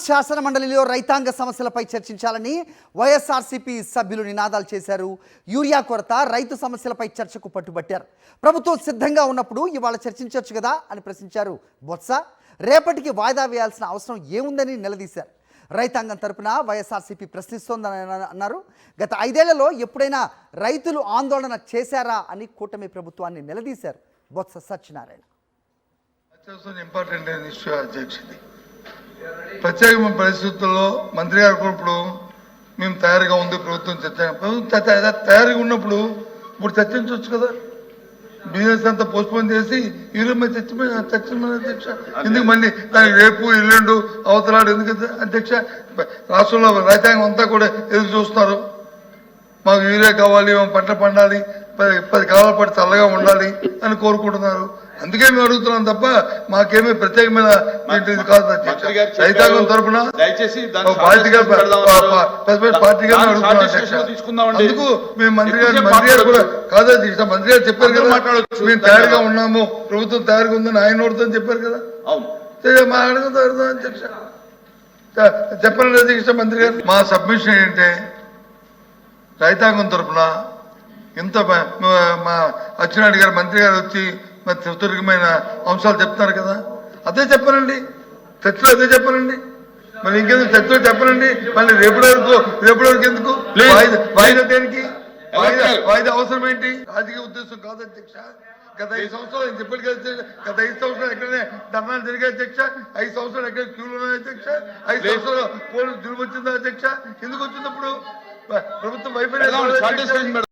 శాసన మండలిలో రైతాంగ సమస్యలపై చర్చించాలని వైఎస్ఆర్సీపీ సభ్యులు నినాదాలు చేశారు. యూరియా కొరత, రైతు సమస్యలపై చర్చకు పట్టుబట్టారు. ప్రభుత్వం సిద్ధంగా ఉన్నప్పుడు ఇవాళ చర్చించవచ్చు కదా అని ప్రశ్నించారు బొత్స. రేపటికి వాయిదా వేయాల్సిన అవసరం ఏముందని నిలదీశారు. రైతాంగం తరపున వైఎస్ఆర్సీపీ ప్రశ్నిస్తోందని అన్నారు. గత 5 ఏళ్లలో ఎప్పుడైనా రైతులు ఆందోళన చేశారా అని కూటమి ప్రభుత్వాన్ని నిలదీశారు బొత్స సత్యనారాయణ. ఇంపార్టెంట్ ఇష్యూ అధ్యక్షుడి ప్రత్యేక పరిస్థితుల్లో మంత్రి గారు కూడా ఇప్పుడు మేము తయారుగా ఉంది ప్రభుత్వం తయారుగా ఉన్నప్పుడు ఇప్పుడు చర్చించవచ్చు కదా. బిజినెస్ అంతా పోస్ట్పోన్ చేసి యూరియా మీద చర్చించమని అధ్యక్ష. ఎందుకు మళ్ళీ దానికి రేపు ఎల్లుండు అవతలాడు ఎందుకు అధ్యక్ష? రాష్ట్రంలో రైతాంగం అంతా కూడా ఎదురు చూస్తున్నారు. మాకు యూరియా కావాలి, పంట పండాలి, 10 కాలాల పాటు చల్లగా ఉండాలి అని కోరుకుంటున్నారు. అందుకే మేము అడుగుతున్నాం తప్ప మాకేమీ ప్రత్యేకమైన కాదు. రైతాంగం తరఫున పార్టీగా అడుగుతున్నాం. అందుకు మేము మంత్రి గారు కూడా కాదు అధ్యక్ష. మంత్రి గారు చెప్పారు కదా మేము తయారుగా ఉన్నాము, ప్రభుత్వం తయారుగా ఉందని ఆయన నోడుతుందని చెప్పారు కదా. మా అడుగుతారు అధ్యక్ష. చెప్పండి అధ్యక్ష మంత్రి గారు. మా సబ్మిషన్ ఏంటంటే రైతాంగం తరఫున ఇంత మా అచ్చెన్నాయుడు గారు మంత్రి గారు వచ్చి మరి సుదీర్ఘమైన అంశాలు చెప్తున్నారు కదా, అదే చెప్పనండి. చర్చలో అదే చెప్పనండి. మరి ఇంకెందుకు చర్చలో చెప్పనండి. మళ్ళీ రేపు వరకు ఎందుకు వాయిదా దేనికి? వాయిదా అవసరం ఏంటి? రాజకీయ ఉద్దేశం కాదు అధ్యక్ష. గత 5 సంవత్సరాలు నేను చెప్పాను కదా. గత 5 సంవత్సరాలు ఎక్కడనే ధర్నాలు జరిగాయి అధ్యక్ష. 5 సంవత్సరాలు ఎక్కడ క్యూలు ఉన్నాయి అధ్యక్ష. 5 సంవత్సరాలు పోలీసు జులుము వచ్చిందా అధ్యక్ష? ఎందుకు వచ్చింది? ఇప్పుడు ప్రభుత్వం వైఫల్యం